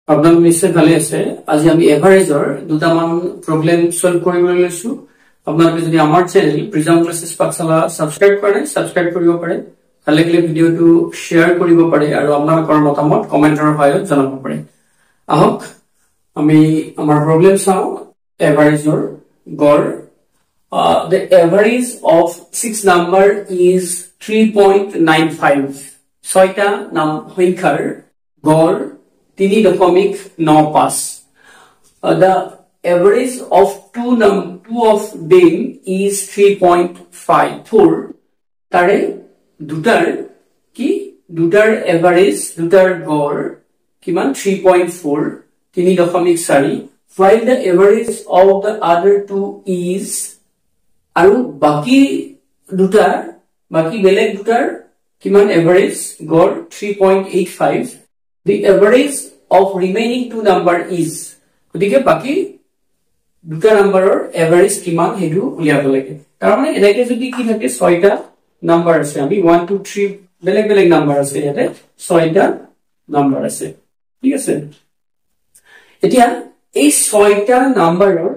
আপনাৰ নিশ্চয় ভালে আছে। আজি আমি এভাৰেজৰ দুটামান প্ৰবলেম সলভ কৰিবলৈ লৈছো। আপোনালোকে যদি আমাৰ চেনেল প্ৰিজম ক্লাसेस পাঠশালা সাবস্ক্ৰাইব কৰে সাবস্ক্ৰাইব কৰিব পাৰে, ভাল লাগিলে ভিডিওটো শেয়াৰ কৰিব পাৰে আৰু আপোনালোকৰ মতামত কমেন্টৰ সহায়ত জনাব পাৰে। আহক আমি আমাৰ প্ৰবলেম চাওঁ। এভাৰেজৰ গড়, the average of 6 number is 3.95. ছয়টা সংখ্যাৰ গড় 3.95. The average of two of them is 3.54. তারে দুটার average দুটার গড় কিমান 3.4 3.4, while the average of the other two is আৰু বাকি বেলেগ দুটাৰ কিমান average গড় 3.85. The average of remaining two number is, গতিকে বাকি দুটা নাম্বাৰৰ এভাৰেজ কিমান হেতু উলিয়াব লাগে। তাৰ মানে এনেকে যদি কি থাকে ছয়টা নাম্বাৰ আছে, আমি 1 2 3 বেলেগ বেলেগ নাম্বাৰ আছে, ইয়াতে ছয়টা নাম্বাৰ আছে, ঠিক আছে। এতিয়া এই ছয়টা নাম্বাৰৰ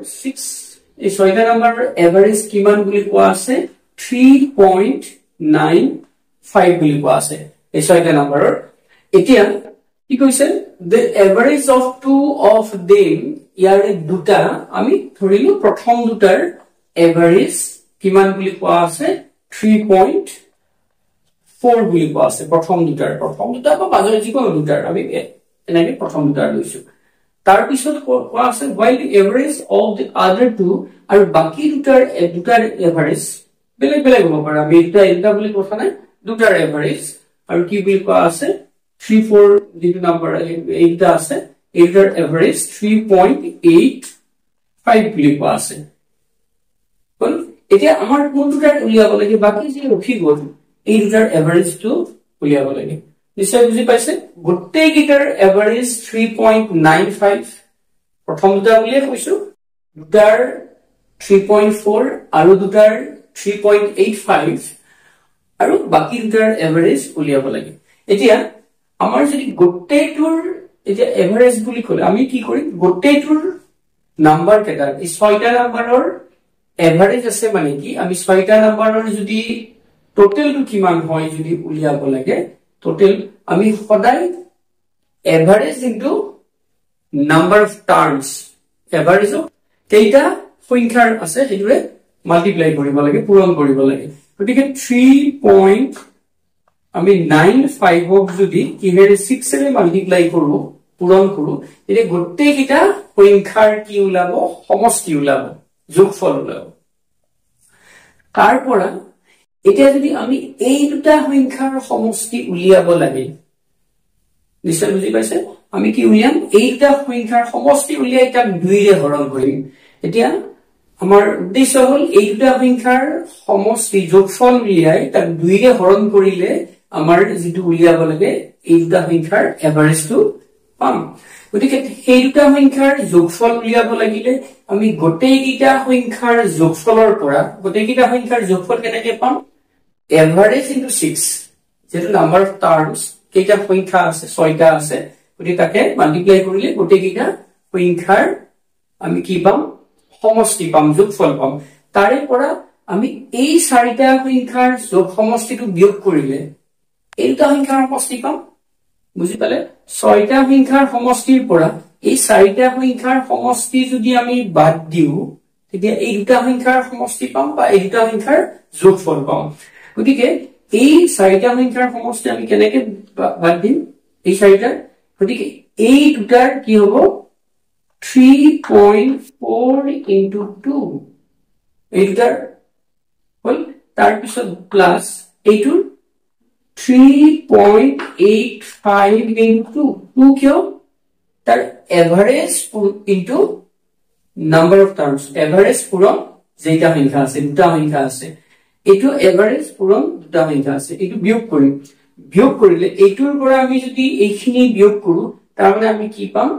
এই ছয়টা নাম্বাৰৰ এভাৰেজ কিমান বুলি কোৱা আছে 3.95 বুলি কোৱা আছে এই ছয়টা নাম্বাৰৰ। এতিয়া কি কৈছে the average of two of them, ইয়াৰে দুটা আমি ধৰিলো প্ৰথম দুটাৰ এভাৰেজ কিমান বুলি কোৱা আছে 3.4 বুলি কোৱা আছে। প্ৰথম দুটা বা মাজৰ যিকোনো দুটাৰ আমি এনেকে প্ৰথম দুটা লৈছো। তাৰ পিছত কোৱা আছে while the average of the other two, আৰু বাকি দুটাৰ এভাৰেজ বেলেগ বেলেগ হ'ব পাৰে। আমি এটা বুলি কথা নাই, দুটাৰ এভাৰেজ আৰু কি বুলি কোৱা আছে 3 4 যিটো নাম্বাৰ এইটা আছে, এইটাৰ এভাৰেজ 3.85 বুলি কোৱা আছে। এতিয়া আমাৰ কোন দুটাৰ উলিয়াব লাগে, বাকি যে ৰখি গ'ল এই দুটাৰ এভাৰেজটো উলিয়াব লাগে। নিশ্চয় বুজি পাইছে। গোটেই কেইটাৰ এভাৰেজ 3.95, প্ৰথম দুটা উলিয়াই কৈছো, দুটাৰ 3.4 আৰু দুটাৰ 3.85, আৰু বাকি দুটাৰ এভাৰেজ উলিয়াব লাগে। এতিয়া আমাৰ যদি গোটেইটোৰ এতিয়া এভাৰেজ বুলি ক'লে আমি কি কৰিম, গোটেইটোৰ নাম্বাৰ কেইটা এই ছয়টা নাম্বাৰৰ এভাৰেজ আছে মানে কি, আমি ছয়টা নাম্বাৰৰ যদি টোটেলটো কিমান হয় যদি উলিয়াব লাগে, টোটেল আমি সদায় average into number of terms, এভাৰেজক কেইটা সংখ্যাৰ আছে সেইটোৰে মাল্টিপ্লাই কৰিব লাগে, পূৰণ কৰিব লাগে। গতিকে 3.95 যদি কিহেৰে 6 এৰে মাল্টিপ্লাই কৰো, পূৰণ কৰো, তেতিয়া গোটেই কেইটা সংখ্যাৰ কি ওলাব, সমষ্টি ওলাব, যোগফল ওলাব। তাৰ পৰা এতিয়া যদি আমি এই দুটা সংখ্যাৰ সমষ্টি উলিয়াব লাগে, নিশ্চয় বুজি পাইছে, আমি কি উলিয়াম, এই দুটা সংখ্যাৰ সমষ্টি উলিয়াই তাক 2 ৰে হৰণ কৰিম। এতিয়া আমাৰ উদ্দেশ্য হল এই দুটা সংখ্যাৰ সমষ্টি যোগফল উলিয়াই তাক 2 ৰে হৰণ কৰিলে আমাৰ যিটো উলিয়াব লাগে এই দুটা সংখ্যাৰ এভাৰেজটো পাম। গতিকে সেই দুটা সংখ্যাৰ যোগফল উলিয়াব লাগিলে আমি গোটেই কেইটা সংখ্যাৰ যোগফলৰ পৰা গোটেই কেইটা সংখ্যাৰ যোগফল কেনেকে পাম, এভাৰেজ ইনটু 6, যেটো নাম্বাৰ অফ টাৰ্মছ, কেইটা সংখ্যা আছে ছয়টা আছে, গতিকে তাকে মাল্টিপ্লাই কৰিলে গোটেই কেইটা সংখ্যাৰ আমি কি পাম, সমষ্টি পাম, যোগফল পাম। তাৰে পৰা আমি এই চাৰিটা সংখ্যাৰ যোগ সমষ্টিটো বিয়োগ কৰিলে এই দুটা সংখ্যাৰ সমষ্টি পাম। বুজি পালে, ছয়টা সংখ্যাৰ সমষ্টিৰ পৰা এই চাৰিটা সংখ্যাৰ সমষ্টি যদি আমি বাদ দিও তেতিয়া এই দুটা সংখ্যাৰ সমষ্টি পাম বা এই দুটা সংখ্যাৰ যোগফল পাম। গতিকে এই চাৰিটা সংখ্যাৰ সমষ্টি আমি কেনেকে বাদ দিম এই চাৰিটা, গতিকে এই দুটাৰ কি হ'ব 3.4 into 2, এই দুটাৰ হল, তাৰ পিছত প্লাস এইটোৰ 3.85 into 2 কিয়, তাৰ average into number of terms, average পূৰণ যেটা সংখ্যা আছে, দুটা সংখ্যা আছে, এইটো এভাৰেজ পূৰণ দুটা সংখ্যা আছে, এইটো বিয়োগ কৰিম। বিয়োগ কৰিলে এইটোৰ পৰা আমি যদি এইখিনি বিয়োগ কৰো তাৰ মানে আমি কি পাম,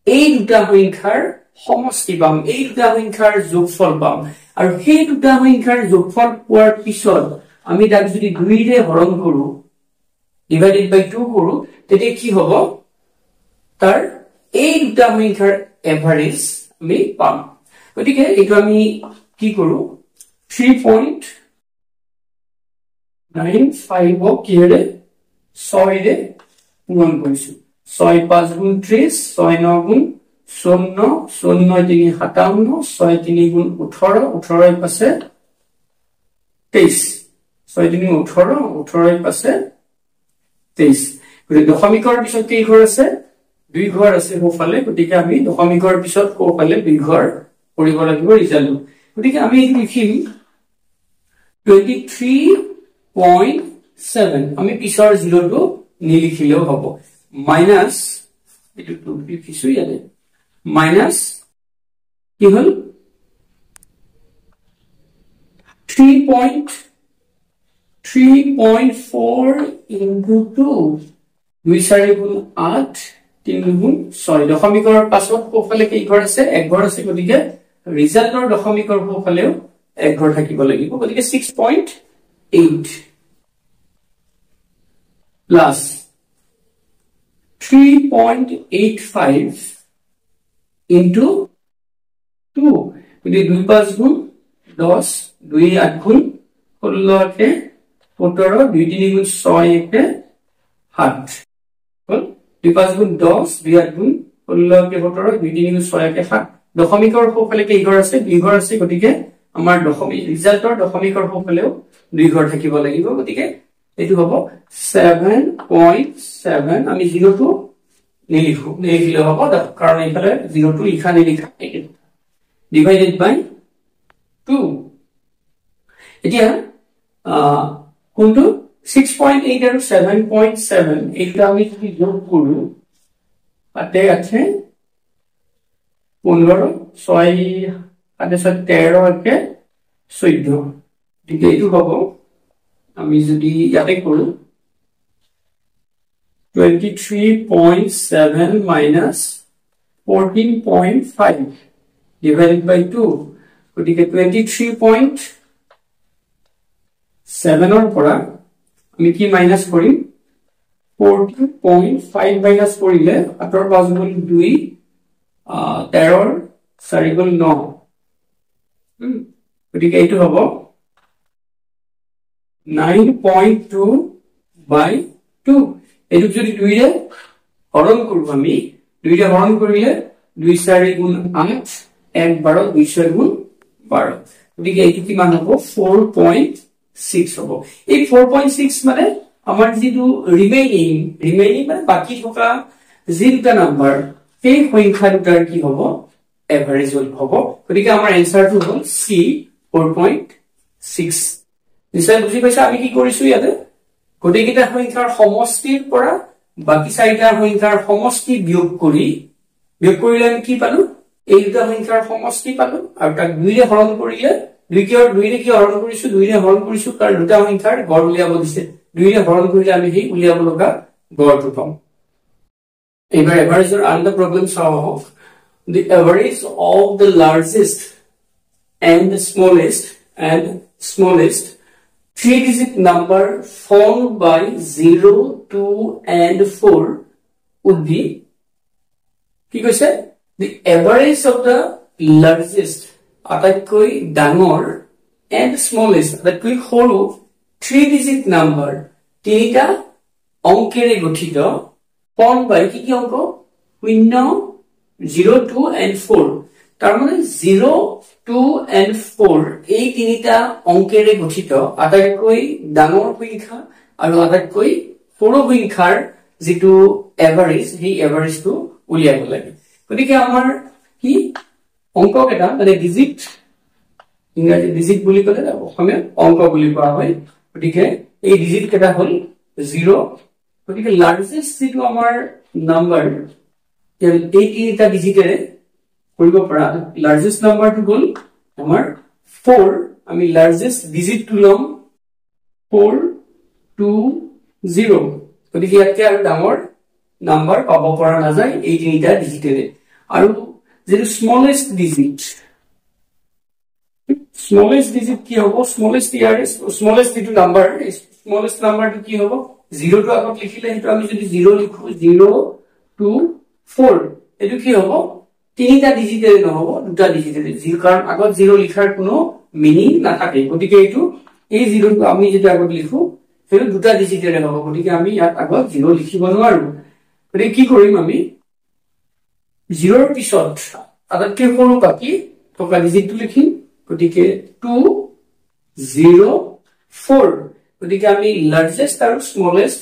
এই দুটা সংখ্যাৰ সমষ্টি পাম, এই দুটা সংখ্যাৰ যোগফল পাম। আৰু সেই দুটা সংখ্যাৰ যোগফল পোৱাৰ পিছত আমি তাক যদি 2 ৰে হৰণ কৰো, ডিভাইডেড বাই 2 কৰো, তেতিয়া কি হ'ব তাৰ এই দুটা সংখ্যাৰ এভাৰেজ আমি পাম গতিকে এইটো আমি কি কৰো 3.95 ক কিৰে 6 ৰে পূৰণ কৰিছো 6 5 গুণ 30 6 9 গুণ 14 14 3 57 6 3 গুণ 18 18 পাছে 23 6 3 18 18 পাছে 23 গতিকে দশমিকৰ পিছত কি ঘৰ আছে দুই ঘৰ আছে সোফালে গতিকে আমি দশমিকৰ পিছত সোফালে দুই ঘৰ কৰিব লাগিব ৰিজাল্ট গতিকে আমি লিখিম 23.7 আমি পিছৰ 0 টো নিলিখিলেও হ'ব মাইনাস এটো টু লিখিছো ইয়াতে মাইনাস কি হল 3.4 into 2 2 4 গুণ 8 3 গুণ 6 দশমিকৰ পাছত কোফালে কি ঘৰ আছে এক ঘৰ আছে গতিকে ৰিজাল্টৰ দশমিকৰ কোফালেও এক ঘৰ থাকিব লাগিব গতিকে 6.8 plus 3.85 into 2 গতিকে 2 5 গুণ 10 2 8 গুণ 16 কে 17 2 3 গুণ 6 কে 7 হল 2 5 গুণ 10 2 8 গুণ 16 কে 17 2 3 গুণ 6 কে 7 দশমিকৰ সোফালে কি ঘৰ আছে দুই ঘৰ আছে গতিকে আমাৰ দশমিক ৰিজাল্টৰ দশমিকৰ সোফালেও দুই ঘৰ থাকিব লাগিব গতিকে এটো হ'ব 7.7 আমি 0 টো নিলিখিলে হ'ব কাৰণ এইফালে 0 টো লিখা নিলিখা ডিভাইডেড বাই 2 এতিয়া কোনটো 6.8 আৰু 7.7 এইটা আমি যদি যোগ কৰো তাতে আছে 15 6 আতে 13 কে 14 ঠিক এইটো হ'ব আমি যদি ইয়াতে কৰো 23.7 minus 14.5 divided by 2 গতিকে 23.7 ৰ পৰা আমি কি মাইনাস কৰিম 14.5 মাইনাস কৰিলে 8 5 গুণ 2 13 4 গুণ 9 গতিকে এইটো হ'ব 9.2 by 2 এইটো যদি 2 ৰে হৰণ কৰো আমি 2 ৰে হৰণ কৰিলে 2 4 গুণ 8 1 12 2 4 গুণ 12 গতিকে এইটো কিমান হ'ব 4.6 হ'ব এই 4.6 মানে আমাৰ যেটো ৰিমেইনিং মানে বাকি থকা যেটা নাম্বাৰ সেই সংখ্যা দুটাৰ কি হ'ব এভাৰেজ হ'ব গতিকে আমাৰ এনসাৰটো হ'ল C 4.6 নিশ্চয় বুজি পাইছা আমি কি কৰিছো ইয়াতে গটেকিটা সংখ্যাৰ সমষ্টিৰ পৰা বাকি চাৰিটা সংখ্যাৰ সমষ্টি বিয়োগ কৰিলে আমি কি পালো এই দুটা সংখ্যাৰ সমষ্টি পালো আৰু তাক 2 ৰে হৰণ কৰিলে 2 ৰে কি হৰণ কৰিছো 2 ৰে হৰণ কৰিছো কাৰণ দুটা সংখ্যাৰ গড় উলিয়াব দিছে 2 ৰে হৰণ কৰিলে আমি সেই উলিয়াব লগা গড়টো পাম এবাৰ এভাৰেজৰ আনদা প্ৰবলেম চাও the average of the largest and the smallest three-digit number formed by 0, 2, and 4 would be কি কৈছে the average of the largest আটাইতকৈ ডাঙৰ and smallest আটাইতকৈ সৰু three-digit number তিনিটা অংকেৰে গঠিত formed by কি অংক 0, 2, and 4 তাৰ মানে 0, 2, and 4 এই তিনিটা অংকেৰে গঠিত আটাইতকৈ ডাঙৰ সংখ্যা আৰু আটাইতকৈ সৰু সংখ্যাৰ যেটো এভাৰেজ সেই এভাৰেজটো উলিয়াব লাগে গতিকে আমাৰ কি অংক কেটা মানে ডিজিট ইংৰাজী ডিজিট বুলি কলে অসমীয়া অংক বুলি কোৱা হয় গতিকে এই ডিজিট কেটা হল 0 গতিকে লাৰ্জেষ্ট যেটো আমাৰ নাম্বাৰ এই তিনিটা ডিজিটেৰে কৰিব পৰা লাৰ্জেষ্ট নাম্বাৰটো হল আমাৰ 4 আমি লাৰ্জেষ্ট ডিজিট টু লম 4 2 0 গতিকে ইয়াতে আৰু ডাঙৰ নাম্বাৰ পাব পৰা নাযায় এই তিনিটা ডিজিটেৰে আৰু যেটো স্মলেষ্ট ডিজিট কি হ'ব স্মলেষ্ট যেটো নাম্বাৰ স্মলেষ্ট নাম্বাৰটো কি হ'ব 0 টো আগত লিখিলে হেতু আমি যদি 0 লিখো 0 2 4 এটো কি হ'ব তিনিটা ডিজিটেৰে নহব দুটা ডিজিটেৰে কাৰণ আগত 0 লিখাৰ কোনো মিনিং নাথাকে গতিকে এটো এই 0 টো আমি যেটা আগত লিখো সেটো দুটা ডিজিটেৰে হ'ব গতিকে আমি ইয়াত আগত 0 লিখিব নোৱাৰো গতিকে কি কৰিম আমি 0 ৰ পিছত আটাইতকৈ সৰু বাকি থকা ডিজিটটো লিখিম গতিকে 2 0 4 গতিকে আমি লাৰ্জেষ্ট আৰু স্মলেষ্ট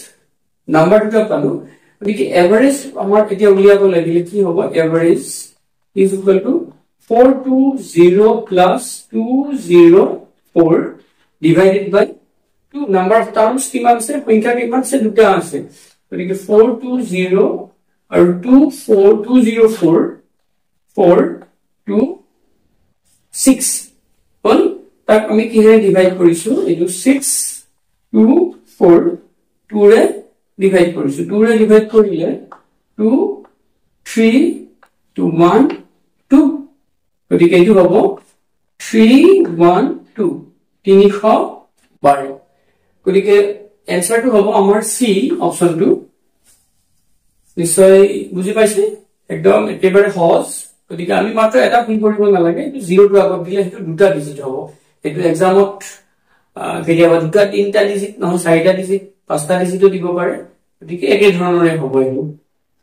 নাম্বাৰ দুটা পালো গতিকে এভাৰেজ আমাৰ এতিয়া উলিয়াব লাগিলে কি হ'ব average is equal to 420 plus 204 divided by 2 number of terms কিমান আছে সংখ্যা কিমান আছে দুটা আছে গতিকে 420 আৰু 24204 4 2 6 হল তাক আমি কিহে ডিভাইড কৰিছো এটো 6 2 4 2 ৰে ডিভাইড কৰিছো 2 ৰে ডিভাইড কৰিলে 2 3 2 1 2 গতিকে এইটো হ'ব 312 312 গতিকে এনসাৰটো হ'ব আমাৰ সি অপচনটো নিশ্চয় বুজি পাইছে একদম একেবাৰে সহজ গতিকে আমি মাত্ৰ এটা ভুল কৰিব নালাগে এইটো 0 টো আগত দিলে সেইটো দুটা ডিজিট হ'ব এইটো এক্সামত কেতিয়াবা দুটা তিনটা ডিজিট নহয় চাৰিটা ডিজিট পাঁচটা ডিজিটও দিব পাৰে গতিকে একে ধৰণৰে হ'ব এইটো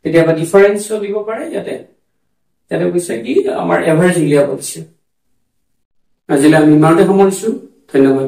কেতিয়াবা ডিফাৰেন্সও দিব পাৰে ইয়াতে কৈছে কি আমাৰ এভাৰেজ উলিয়াব দিছে আজিলৈ আমি ইমানতে সামৰিছো ধন্যবাদ